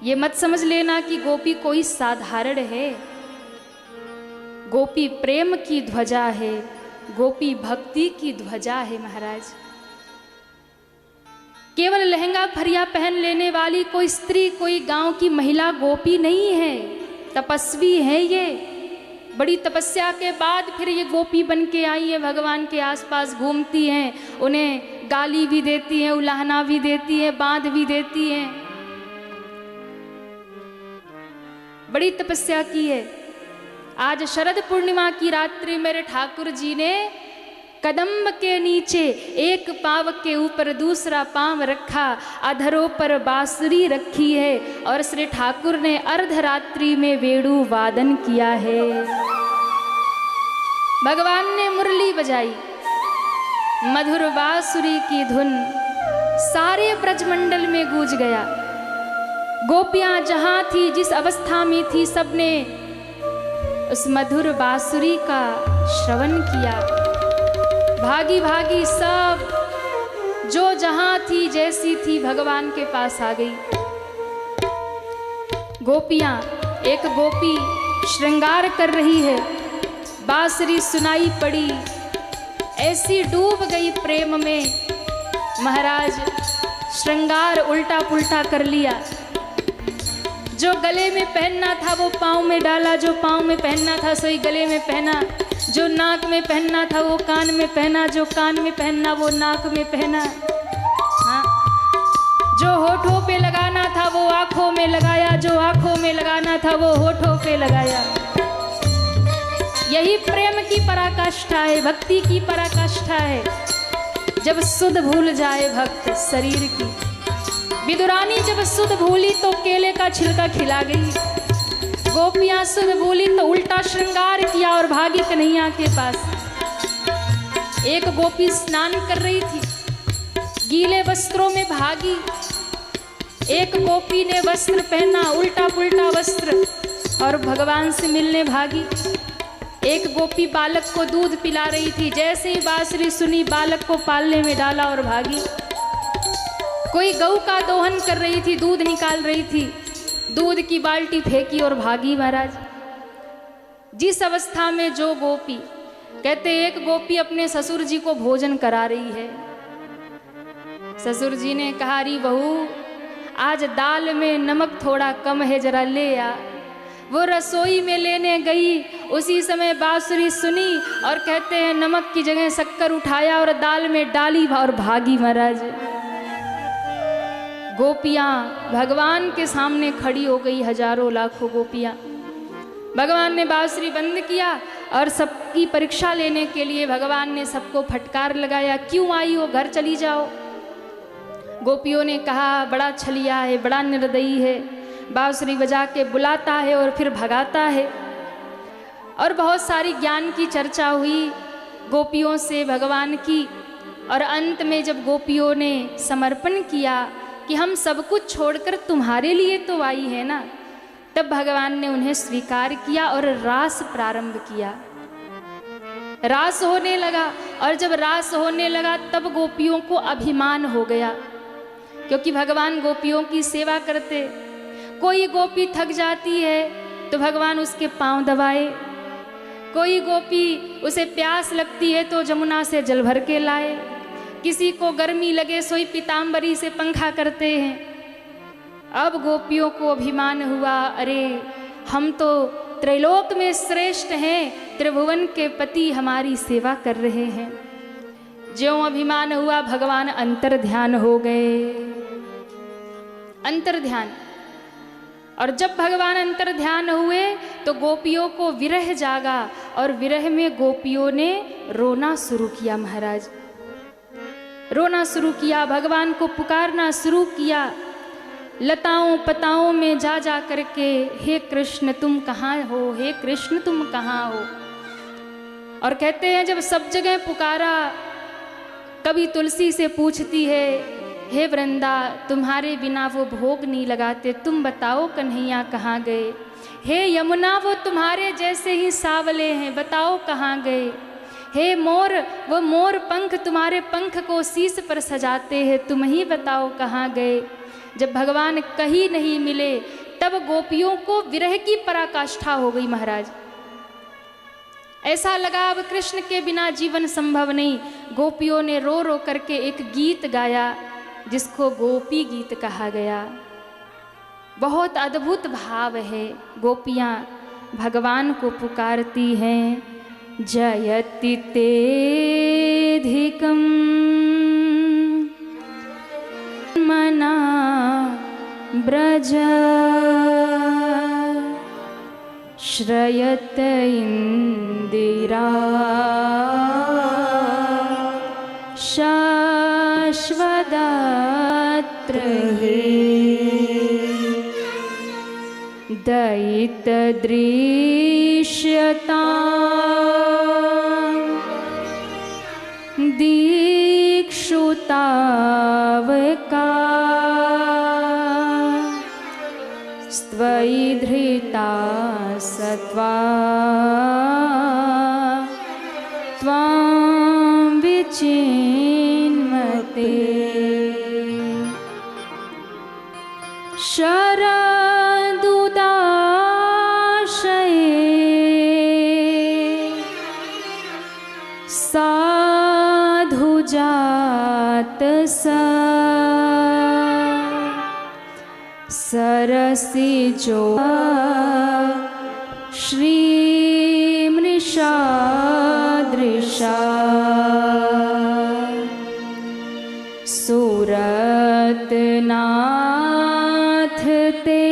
ये मत समझ लेना कि गोपी कोई साधारण है। गोपी प्रेम की ध्वजा है, गोपी भक्ति की ध्वजा है महाराज। केवल लहंगा फरिया पहन लेने वाली कोई स्त्री, कोई गांव की महिला गोपी नहीं है, तपस्वी है ये। बड़ी तपस्या के बाद फिर ये गोपी बन के आई है, भगवान के आसपास घूमती हैं, उन्हें गाली भी देती हैं, उलाहना भी देती हैं, बांध भी देती हैं। बड़ी तपस्या की है। आज शरद पूर्णिमा की रात्रि मेरे ठाकुर जी ने कदम्ब के नीचे एक पांव के ऊपर दूसरा पांव रखा, अधरों पर बांसुरी रखी है और श्री ठाकुर ने अर्धरात्रि में वेणु वादन किया है। भगवान ने मुरली बजाई, मधुर बांसुरी की धुन सारे ब्रजमंडल में गूंज गया। गोपियां जहां थी, जिस अवस्था में थी, सबने उस मधुर बांसुरी का श्रवण किया। भागी भागी सब जो जहां थी, जैसी थी, भगवान के पास आ गई। गोपियां, एक गोपी श्रृंगार कर रही है, बांसुरी सुनाई पड़ी, ऐसी डूब गई प्रेम में महाराज, श्रृंगार उल्टा पुल्टा कर लिया। जो गले में पहनना था वो पाँव में डाला, जो पाँव में पहनना था सोई गले में पहना, जो नाक में पहनना था वो कान में पहना, जो कान में पहनना वो नाक में पहना। हाँ, जो होठों पे लगाना था वो आंखों में लगाया, जो आंखों में लगाना था वो होठों पे लगाया। यही प्रेम की पराकाष्ठा है, भक्ति की पराकाष्ठा है। जब सुध भूल जाए भक्त शरीर की। विदुरानी जब सुध भूली तो केले का छिलका खिला गई। गोपियां सुध भूली तो उल्टा श्रृंगार किया और भागी कन्हैया के पास। एक गोपी स्नान कर रही थी, गीले वस्त्रों में भागी। एक गोपी ने वस्त्र पहना, उल्टा पुल्टा वस्त्र, और भगवान से मिलने भागी। एक गोपी बालक को दूध पिला रही थी, जैसे ही बांसुरी सुनी बालक को पालने में डाला और भागी। कोई गऊ का दोहन कर रही थी, दूध निकाल रही थी, दूध की बाल्टी फेंकी और भागी महाराज। जिस अवस्था में जो गोपी, कहते एक गोपी अपने ससुर जी को भोजन करा रही है। ससुर जी ने कहा, री बहू आज दाल में नमक थोड़ा कम है, जरा ले आ। वो रसोई में लेने गई, उसी समय बांसुरी सुनी और कहते हैं नमक की जगह शक्कर उठाया और दाल में डाली और भागी महाराज। गोपियां भगवान के सामने खड़ी हो गई, हजारों लाखों गोपियां। भगवान ने बांसुरी बंद किया और सबकी परीक्षा लेने के लिए भगवान ने सबको फटकार लगाया, क्यों आई हो, घर चली जाओ। गोपियों ने कहा, बड़ा छलिया है, बड़ा निर्दयी है, बांसुरी बजा के बुलाता है और फिर भगाता है। और बहुत सारी ज्ञान की चर्चा हुई गोपियों से भगवान की। और अंत में जब गोपियों ने समर्पण किया कि हम सब कुछ छोड़कर तुम्हारे लिए तो आई है ना, तब भगवान ने उन्हें स्वीकार किया और रास प्रारंभ किया। रास होने लगा, और जब रास होने लगा तब गोपियों को अभिमान हो गया, क्योंकि भगवान गोपियों की सेवा करते। कोई गोपी थक जाती है तो भगवान उसके पांव दबाए, कोई गोपी उसे प्यास लगती है तो जमुना से जल भर के लाए, किसी को गर्मी लगे सोई पीताम्बरी से पंखा करते हैं। अब गोपियों को अभिमान हुआ, अरे हम तो त्रैलोक में श्रेष्ठ हैं, त्रिभुवन के पति हमारी सेवा कर रहे हैं। ज्यों अभिमान हुआ भगवान अंतर ध्यान हो गए। अंतर ध्यान, और जब भगवान अंतर ध्यान हुए तो गोपियों को विरह जागा और विरह में गोपियों ने रोना शुरू किया महाराज। रोना शुरू किया, भगवान को पुकारना शुरू किया, लताओं पताओं में जा जा करके, हे कृष्ण तुम कहाँ हो, हे कृष्ण तुम कहाँ हो। और कहते हैं जब सब जगह पुकारा, कभी तुलसी से पूछती है, हे वृंदा तुम्हारे बिना वो भोग नहीं लगाते, तुम बताओ कन्हैया कहाँ गए। हे यमुना वो तुम्हारे जैसे ही सावले हैं, बताओ कहाँ गए। हे मोर, वो मोर पंख तुम्हारे पंख को शीश पर सजाते हैं, तुम ही बताओ कहाँ गए। जब भगवान कहीं नहीं मिले तब गोपियों को विरह की पराकाष्ठा हो गई महाराज। ऐसा लगा अब कृष्ण के बिना जीवन संभव नहीं। गोपियों ने रो रो करके एक गीत गाया जिसको गोपी गीत कहा गया। बहुत अद्भुत भाव है। गोपियाँ भगवान को पुकारती हैं, जयति तेधिकं मना ब्रज श्रयत इंदिरा शाश्वदात्र दयित दृश्यता दीक्षुतावका स्त्वयि धृता सत्वा त्वां विचिन्वते शरदुदाशये साधुजात सरसिजो श्रीमृषादृशा सुरतनाथ ते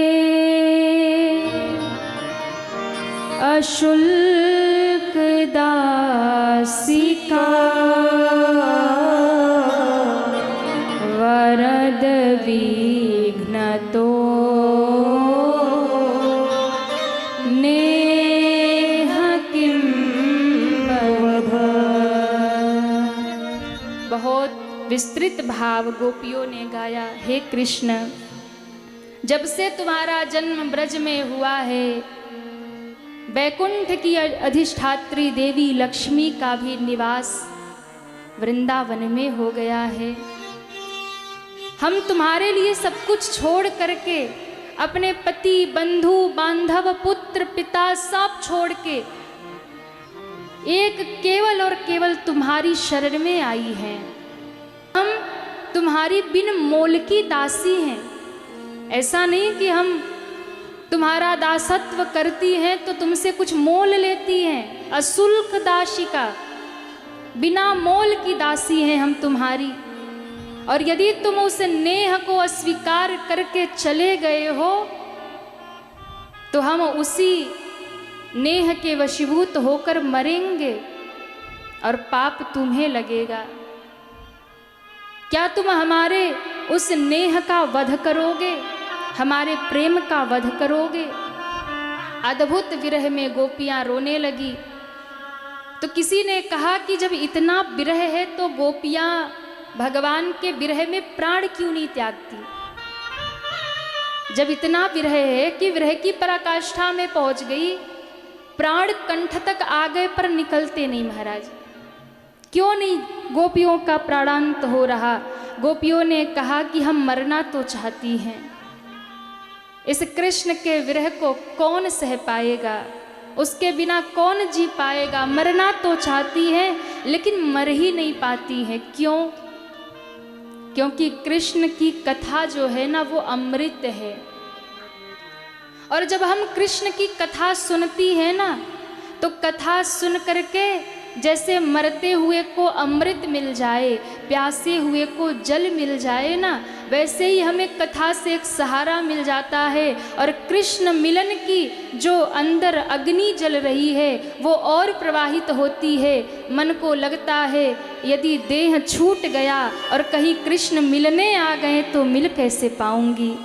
अशुल्क दासिका वरद विघ्नतो नेह किं बध। बहुत विस्तृत भाव गोपियों ने गाया। हे कृष्ण, जब से तुम्हारा जन्म ब्रज में हुआ है, बैकुंठ की अधिष्ठात्री देवी लक्ष्मी का भी निवास वृंदावन में हो गया है। हम तुम्हारे लिए सब कुछ छोड़ करके, अपने पति बंधु बांधव पुत्र पिता सब छोड़ के एक केवल और केवल तुम्हारी शरण में आई हैं। हम तुम्हारी बिन मोल की दासी हैं। ऐसा नहीं कि हम तुम्हारा दासत्व करती हैं तो तुमसे कुछ मोल लेती हैं। अशुल्क दासिका, बिना मोल की दासी हैं हम तुम्हारी। और यदि तुम उस नेह को अस्वीकार करके चले गए हो तो हम उसी नेह के वशीभूत होकर मरेंगे और पाप तुम्हें लगेगा। क्या तुम हमारे उस नेह का वध करोगे, हमारे प्रेम का वध करोगे? अद्भुत विरह में गोपियां रोने लगी। तो किसी ने कहा कि जब इतना विरह है तो गोपियां भगवान के विरह में प्राण क्यों नहीं त्यागती? जब इतना विरह है कि विरह की पराकाष्ठा में पहुंच गई, प्राण कंठ तक आ गए पर निकलते नहीं महाराज। क्यों नहीं गोपियों का प्राणांत हो रहा? गोपियों ने कहा कि हम मरना तो चाहती हैं, इस कृष्ण के विरह को कौन सह पाएगा, उसके बिना कौन जी पाएगा। मरना तो चाहती है लेकिन मर ही नहीं पाती है। क्यों? क्योंकि कृष्ण की कथा जो है ना वो अमृत है। और जब हम कृष्ण की कथा सुनती है ना तो कथा सुन करके जैसे मरते हुए को अमृत मिल जाए, प्यासे हुए को जल मिल जाए ना, वैसे ही हमें कथा से एक सहारा मिल जाता है। और कृष्ण मिलन की जो अंदर अग्नि जल रही है वो और प्रवाहित होती है। मन को लगता है यदि देह छूट गया और कहीं कृष्ण मिलने आ गए तो मिल कैसे पाऊंगी,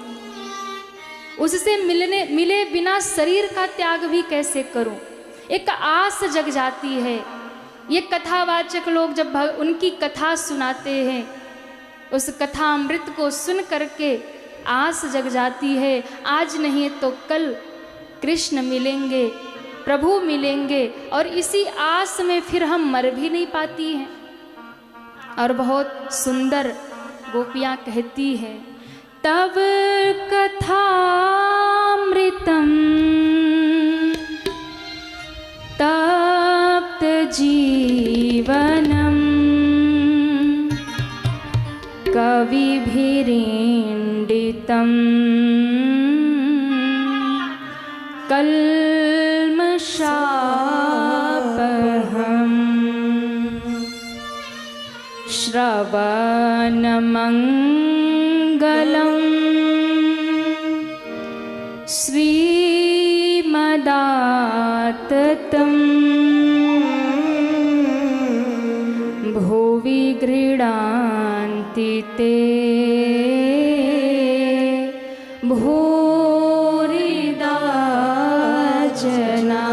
उससे मिले बिना शरीर का त्याग भी कैसे करूं। एक आस जग जाती है। ये कथावाचक लोग जब उनकी कथा सुनाते हैं, उस कथा अमृत को सुन करके आस जग जाती है। आज नहीं तो कल कृष्ण मिलेंगे, प्रभु मिलेंगे, और इसी आस में फिर हम मर भी नहीं पाती हैं। और बहुत सुंदर गोपियाँ कहती हैं तव कथामृतं तप्त जीवनम् कविभिरीण्डितम् कल्मषापहम् श्रवणमङ्गलम् श्रीमदाततं भुवि गृह्णान्ति ते भूरिदा जना।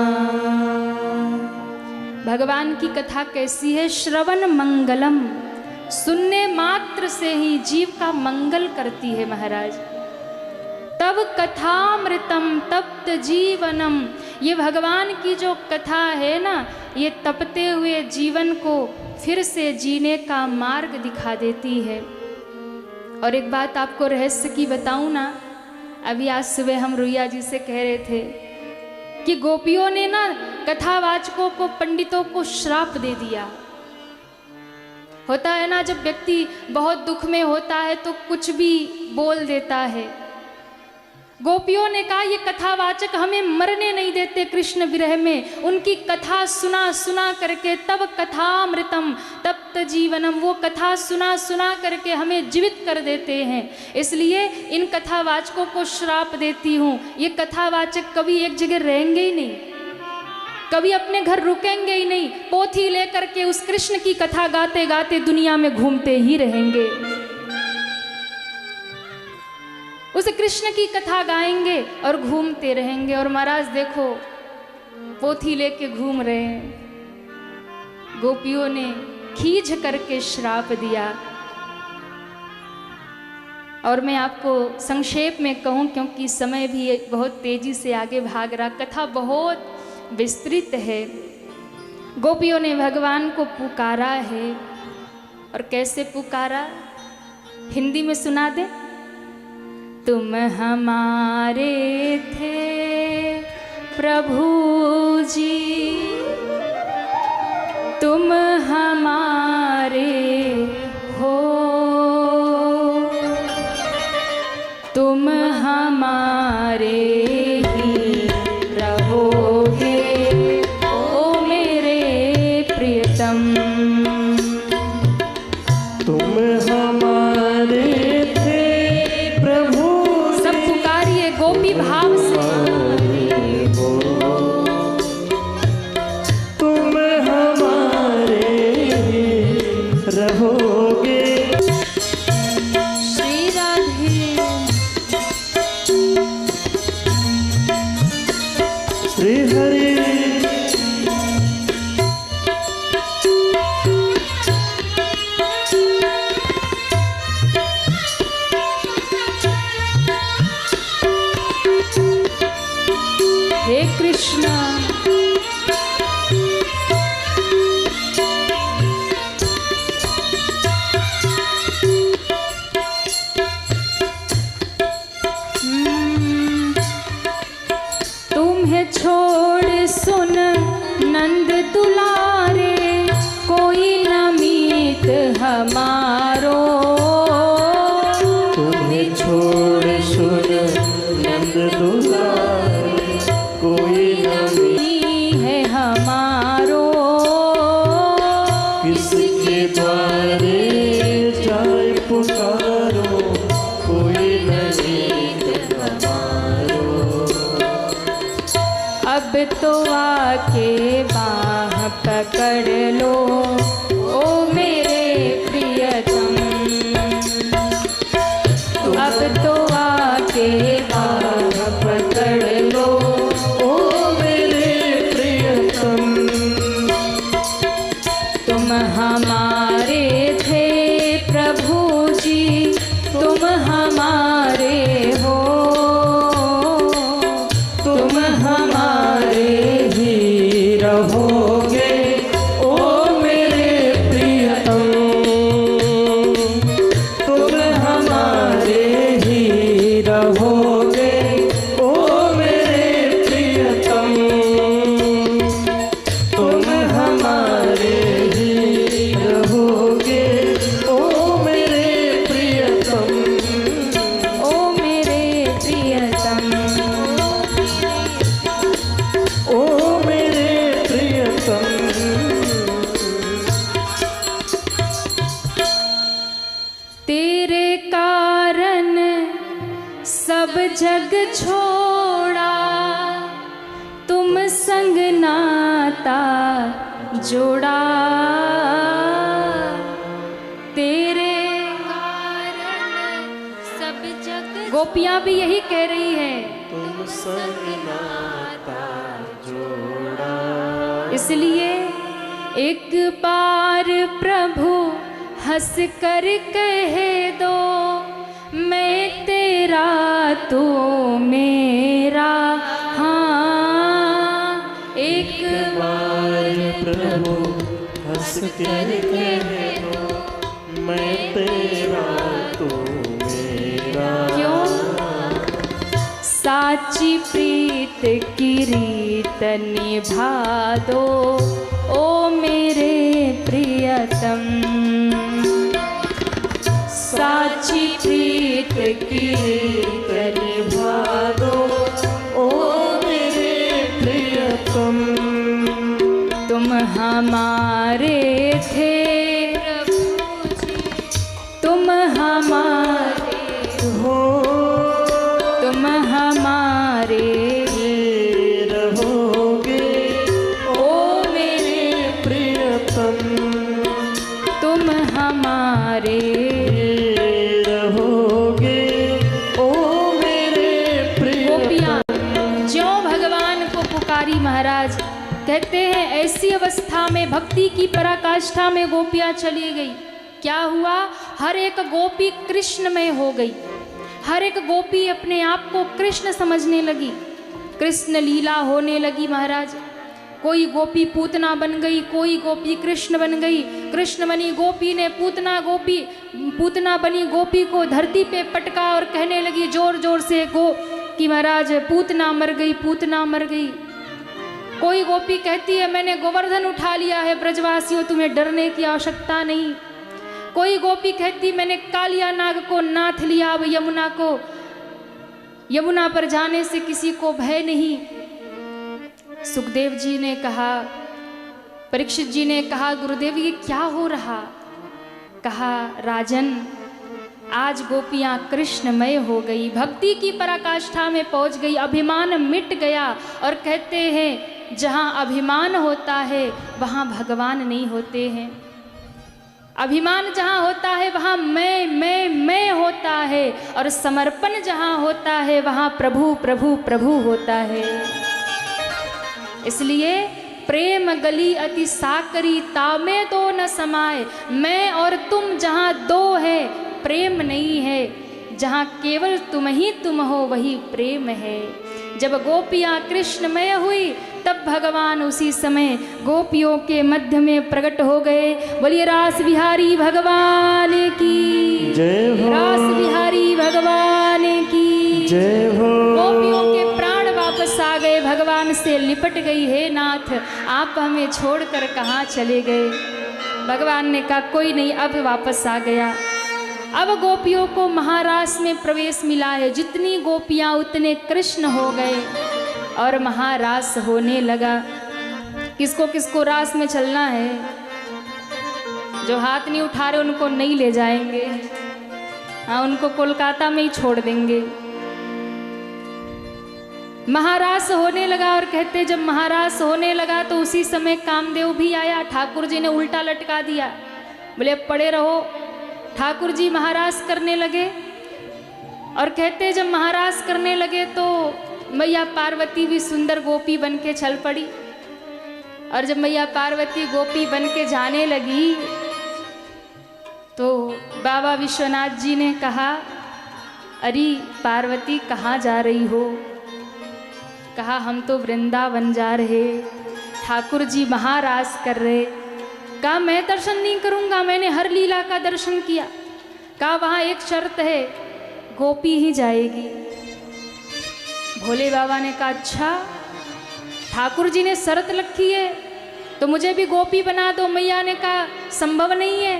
भगवान की कथा कैसी है? श्रवण मंगलम, सुनने मात्र से ही जीव का मंगल करती है महाराज। तब कथामृतम तप्त जीवनम, ये भगवान की जो कथा है ना, ये तपते हुए जीवन को फिर से जीने का मार्ग दिखा देती है। और एक बात आपको रहस्य की बताऊं ना, अभी आज सुबह हम रुइया जी से कह रहे थे कि गोपियों ने ना कथावाचकों को, पंडितों को श्राप दे दिया। होता है ना, जब व्यक्ति बहुत दुख में होता है तो कुछ भी बोल देता है। गोपियों ने कहा ये कथावाचक हमें मरने नहीं देते कृष्ण विरह में, उनकी कथा सुना सुना करके तब कथामृतम तप्त जीवनम, वो कथा सुना सुना करके हमें जीवित कर देते हैं। इसलिए इन कथावाचकों को श्राप देती हूँ, ये कथावाचक कभी एक जगह रहेंगे ही नहीं, कभी अपने घर रुकेंगे ही नहीं, पोथी लेकर के उस कृष्ण की कथा गाते गाते दुनिया में घूमते ही रहेंगे। उस कृष्ण की कथा गाएंगे और घूमते रहेंगे। और महाराज देखो, पोथी लेके घूम रहे हैं, गोपियों ने खींच करके श्राप दिया। और मैं आपको संक्षेप में कहूँ, क्योंकि समय भी बहुत तेजी से आगे भाग रहा, कथा बहुत विस्तृत है। गोपियों ने भगवान को पुकारा है, और कैसे पुकारा हिंदी में सुना दे। तुम हमारे थे प्रभु जी, तुम हमारे हो, तुम हमारे ही रहोगे ओ मेरे प्रियतम। तुम हमारे थे प्रभु, सब पुकारिए गोपी भाव से। तुम हमारे रहोगे। श्री राधे श्री हरि हे कृष्ण। तुम्हें छोड़ सुन नंद दुलारे, कोई न मीत हमारो। तुम्हें छोड़ सुन नंद दुलारे, कोई नहीं है हमारो। किसके द्वारे जाए पुकारो, कोई नहीं हमारो। अब तो आके बाह पकड़ लो ओ मेरे प्रियतम। अब तो आके बाह पकड़ लो ओ मेरे प्रियतम। तुम हमारे थे प्रभु जी, तुम हमारे हो, तुम हमारे ही रहोगे ओ मेरे प्रियतम। तुम हमारे ही छोड़ा, तुम संग नाता जोड़ा, तेरे कारण सब जग। गोपियां भी यही कह रही है, तुम संग नाता जोड़ा। इसलिए एक बार प्रभु हंस कर कह दो, मैं तेरा तू मेरा। हाँ, एक बार प्रभु हंस कर कह दो, मैं तेरा तू मेरा। क्यों? साची प्रीत की रीत निभा दो, ओ मेरे प्रियतम। साची प्रीत की रीत निभा दो, ओ मेरे प्रियतम। तुम हमारे थे प्रभु जी, तुम हमारे हो, तुम हमारे रहोगे, ओ मेरे प्रियतम। तुम हमारे रहोगे, ओ मेरे प्रियतम। गोपियाँ ज्यों भगवान को पुकारी महाराज, कहते हैं ऐसी अवस्था में भक्ति की पराकाष्ठा में गोपियाँ चली गई। क्या हुआ? हर एक गोपी कृष्ण में हो गई, हर एक गोपी अपने आप को कृष्ण समझने लगी, कृष्ण लीला होने लगी महाराज। कोई गोपी पूतना बन गई, कोई गोपी कृष्ण बन गई। कृष्ण बनी गोपी ने पूतना बनी गोपी को धरती पे पटका और कहने लगी जोर जोर से कि महाराज पूतना मर गई, पूतना मर गई। कोई गोपी कहती है मैंने गोवर्धन उठा लिया है, ब्रजवासियों तुम्हें डरने की आवश्यकता नहीं। कोई गोपी कहती मैंने कालिया नाग को नाथ लिया, अब यमुना पर जाने से किसी को भय नहीं। सुखदेव जी ने कहा, परीक्षित जी ने कहा गुरुदेव ये क्या हो रहा? कहा राजन आज गोपियां कृष्णमय हो गई, भक्ति की पराकाष्ठा में पहुंच गई, अभिमान मिट गया। और कहते हैं जहां अभिमान होता है वहां भगवान नहीं होते हैं। अभिमान जहां होता है वहां मैं होता है, और समर्पण जहां होता है वहां प्रभु प्रभु प्रभु होता है। इसलिए प्रेम गली अति साकरी, तामे दो न समाए। मैं और तुम जहां दो है प्रेम नहीं है, जहां केवल तुम ही तुम हो वही प्रेम है। जब गोपियां कृष्णमय हुई तब भगवान उसी समय गोपियों के मध्य में प्रकट हो गए। बोलिए रास बिहारी भगवान की जय हो, रास बिहारी भगवान की जय हो। गोपियों के प्राण वापस आ गए, भगवान से लिपट गई। हे नाथ आप हमें छोड़कर कहाँ चले गए? भगवान ने कहा कोई नहीं, अब वापस आ गया। अब गोपियों को महारास में प्रवेश मिला है, जितनी गोपियां उतने कृष्ण हो गए और महारास होने लगा। किसको किसको रास में चलना है? जो हाथ नहीं उठा रहे उनको नहीं ले जाएंगे, हाँ उनको कोलकाता में ही छोड़ देंगे। महारास होने लगा और कहते जब महारास होने लगा तो उसी समय कामदेव भी आया। ठाकुर जी ने उल्टा लटका दिया, बोले पड़े रहो। ठाकुर जी महारास करने लगे और कहते जब महारास करने लगे तो मैया पार्वती भी सुंदर गोपी बन के चल पड़ी। और जब मैया पार्वती गोपी बन के जाने लगी तो बाबा विश्वनाथ जी ने कहा अरे पार्वती कहाँ जा रही हो? कहा हम तो वृंदावन जा रहे, ठाकुर जी महारास कर रहे। कहा मैं दर्शन नहीं करूँगा, मैंने हर लीला का दर्शन किया। कहा वहाँ एक शर्त है, गोपी ही जाएगी। भोले बाबा ने कहा अच्छा ठाकुर जी ने शर्त रखी है तो मुझे भी गोपी बना दो। मैया ने कहा संभव नहीं है।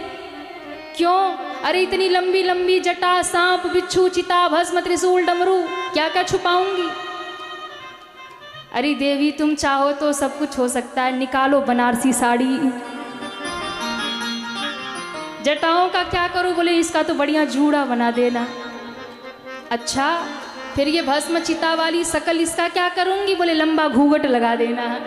क्यों? अरे इतनी लंबी लंबी जटा, सांप बिच्छू चिता भस्म त्रिशूल डमरू, क्या क्या छुपाऊंगी? अरे देवी तुम चाहो तो सब कुछ हो सकता है, निकालो बनारसी साड़ी। जटाओं का क्या करूं? बोले इसका तो बढ़िया जूड़ा बना देना। अच्छा फिर ये भस्म चिता वाली शकल इसका क्या करूँगी? बोले लंबा घूंघट लगा देना है।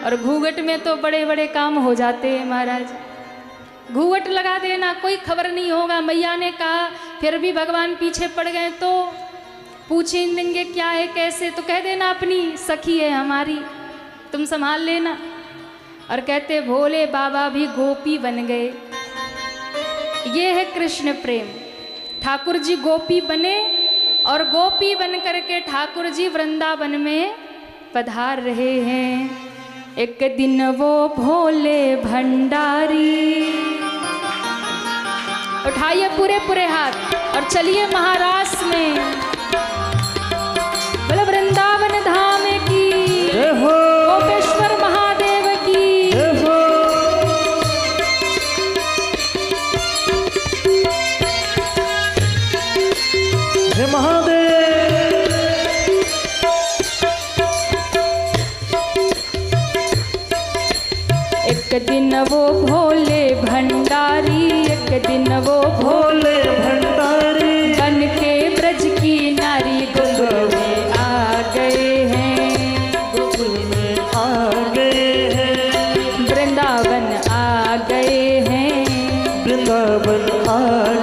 और घूंघट में तो बड़े बड़े काम हो जाते हैं महाराज। घूंघट लगा देना, कोई खबर नहीं होगा। मैया ने कहा, फिर भी भगवान पीछे पड़ गए तो पूछेंगे क्या है कैसे, तो कह देना अपनी सखी है हमारी, तुम संभाल लेना। और कहते भोले बाबा भी गोपी बन गए। ये है कृष्ण प्रेम। ठाकुर जी गोपी बने और गोपी बन करके ठाकुर जी वृंदावन में पधार रहे हैं। एक दिन वो भोले भंडारी, उठाइए पूरे पूरे हाथ और चलिए महाराष्ट्र में। बोले वृंदावन धाम की, गोपेश्वर महादेव की। हे महादेव। एक दिन वो भोले भंडारी, एक दिन वो भोले भंडारी बन के ब्रज की नारी गोकुल में आ गए हैं। गोकुल में आ गए हैं, वृंदावन आ गए हैं, वृंदावन आ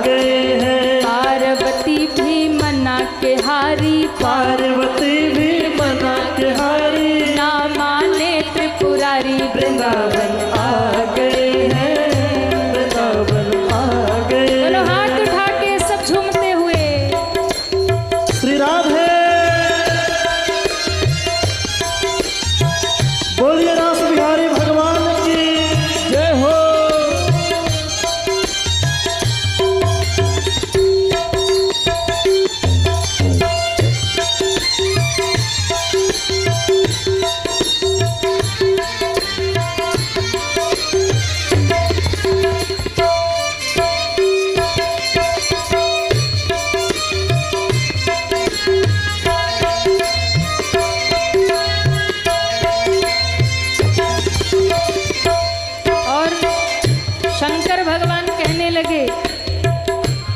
गए हैं। पार्वती भी मना के हारी, पार्वती भी मना के हारी। ना माने त्रिपुरारी, वृंदावन आ गए हैं, वृंदावन आ गए। दोनों हाथ उठा के सब झूमते हुए श्री राधे बोलिए, रास बिहारी भगवान की जय हो।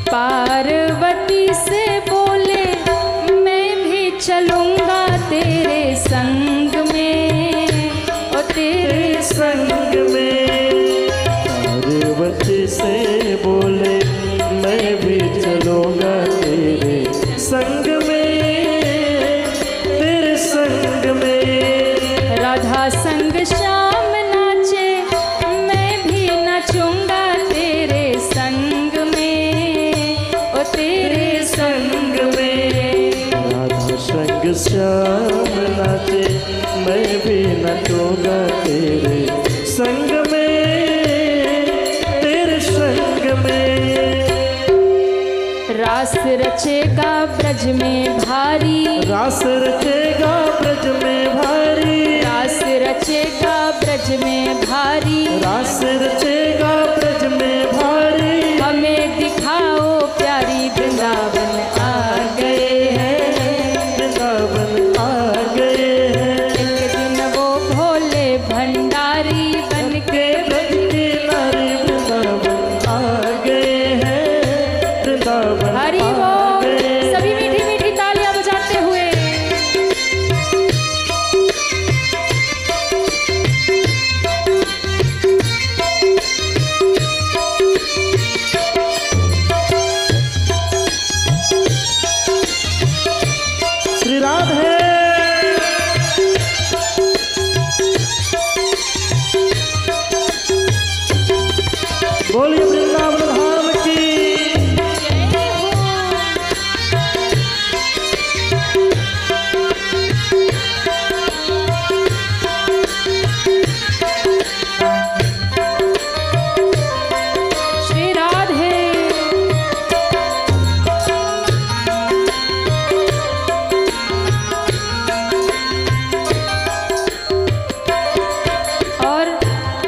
पार्वती से बोले मैं भी चलूंगा तेरे संग में, ओ तेरे संग में। पार्वती से बोले मैं भी चलूंगा तेरे संग में, तेरे संग में। राधा संग श्याम नाचे मैं भी नाचूंगा तेरे संग में, ओ तेरे संग में। राधा संग श्याम नाचे मैं भी नचूंगा तेरे संग में, तेरे संग में। रास रचेगा ब्रज में भारी, रास रचेगा ब्रज में भारी। रास रचेगा ब्रज में भारी, रास रचेगा ब्रज में भारी। हमें दिखाओ प्यारी वृंदावन आ गए हैं, वृंदावन आ गए हैं। एक दिन वो भोले भंडारी बन के ब्रज की नारी वृंदावन आ गए हैं, वृंदावन हरि आ बोल। गए। सभी मीठी मीठी तालियां बजाते हुए श्री राधे बोलिए, वृंदावन धाम की श्री राधे। और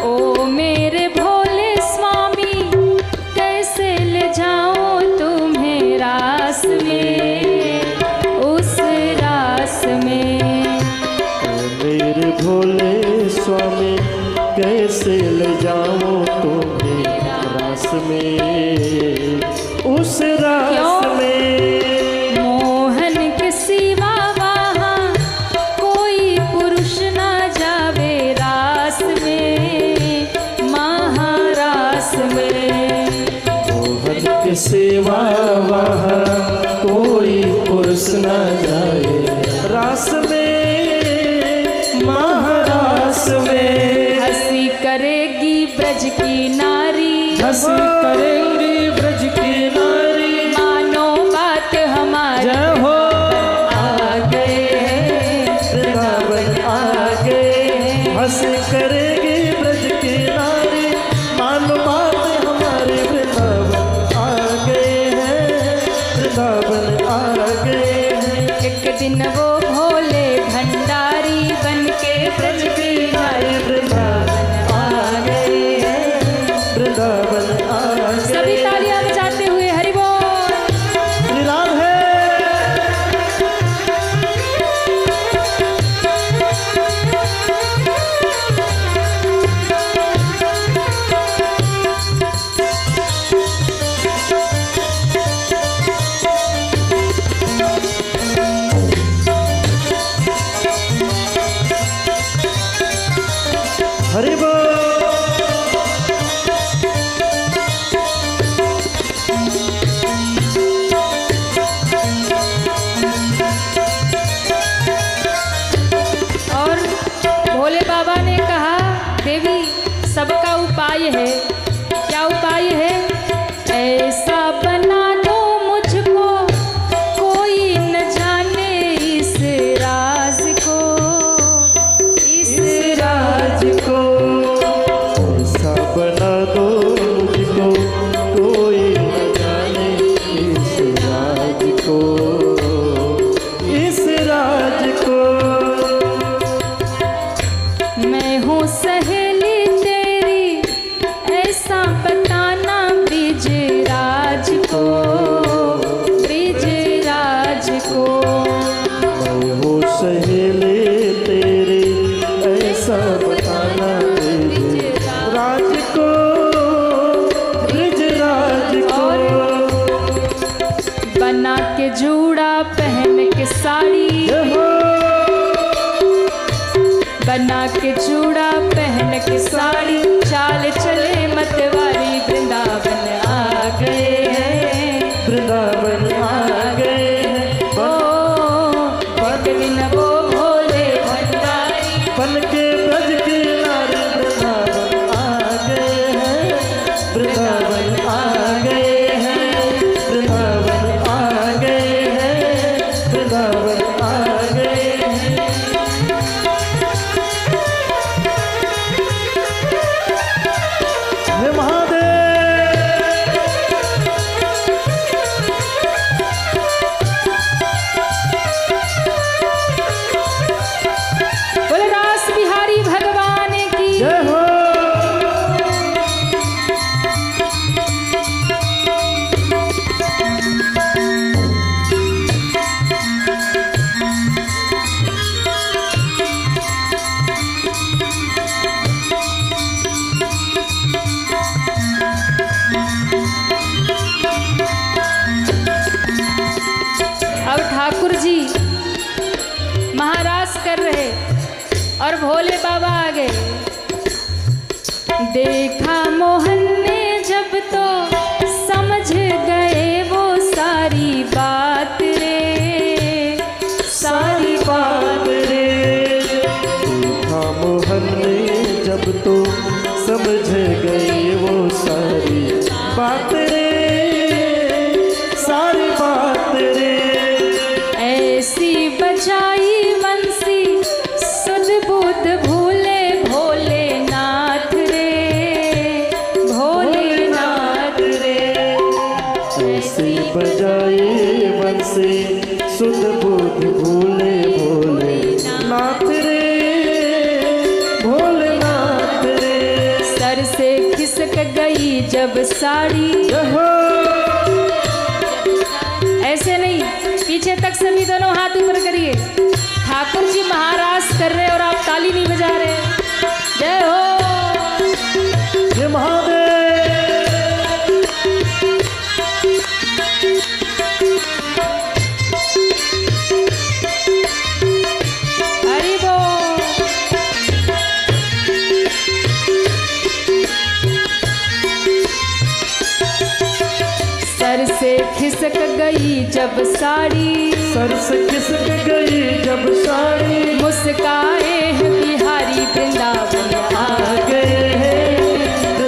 ओ मेरे भोले स्वामी कैसे ले जाऊं तुम्हें रास में, उस रास में। मेरे भोले स्वामी कैसे ले जाऊं तुम्हें रास में, उस रास में। मोह ब्रज की नारी, हंस करेंगी ब्रज की नारी, मानो बात हमारी। जय हो। आ गए वृंदावन आ गए, हंस करेगी ब्रज की नारी, मानो बात हमारी। वृंदावन आ गए हैं, वृंदावन आ गए हैं। एक दिन वो भोले भंडारी बन के ब्रज की नारी, वृंदावन आ गए हैं, वृंदावन आ गए। सभी तालियां बजाते हुए हरि बोल। श्री राम है। हरि बोल। और भोले बाबा ने कहा, देवी सबका उपाय है। क्या उपाय है? ऐसा बना दो मुझको कोई न जाने इस राज को, इस राज को ऐसा बना दो मुझको कोई न जाने इस राज को, इस राज को। मैं हूँ सहेली तेरी, ऐसा बताना ब्रिज राज को, ब्रिज राज को। मैं हूँ सहेली तेरी, ऐसा बताना ब्रिज राज को, ब्रिज राज को। बना के जूड़ा पहन के साड़ी, बना के चूड़ा पहन के साड़ी, चाल चले मतवारी। वृंदावन आ गए हैं, वृंदावन आ गए हैं। एक दिन वो भोले भंडारी बन के ब्रज की नारी, वृंदावन आ गए हैं, वृंदावन आ गए हैं, वृंदावन आ गए हैं, वृंदावन आ गए हैं। हे महादेव। बोले रास बिहारी भगवान की जय हो। अब ठाकुर जी महाराज कर रहे और भोले बाबा आ गए। देखा मोहन ने जब तो समझ गए वो सारी बात रे, सारी बात रे। देखा मोहन ने जब तो समझ गए वो सारी बात रे, सारी बात रे। ऐसी बजाई बंसी सुध बुध भूले भोलेनाथ रे, भोलेनाथ रे। ऐसी बजाए बंसी सुध बुध भूले भोले नाथ रे, भोलेनाथ रे। सर से खिसक गई जब साड़ी, ऐसे नहीं, पीछे तक सभी दोनों हाथ ऊपर करिए। ठाकुर जी महाराज कर रहे और आप ताली नहीं बजा रहे। जय हो। हे महादेव। हरि बोल। सर से खिसक गई जब साड़ी, सर से खिसक गई जब साड़ी, मुस्काए हैं बिहारी वृंदावन आ गए हैं,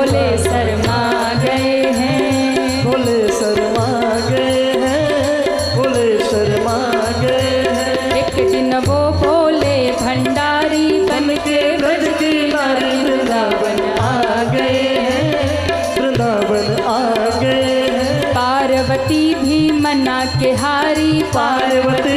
भोले शर्मा गए हैं। भोले शर्मा गए हैं, भोले शर्मा गए हैं। एक दिन वो भोले भंडारी बन के ब्रज की नारी वृंदावन आ गए हैं, वृंदावन आ गए हैं। पार्वती भी मना के हारी पार्वती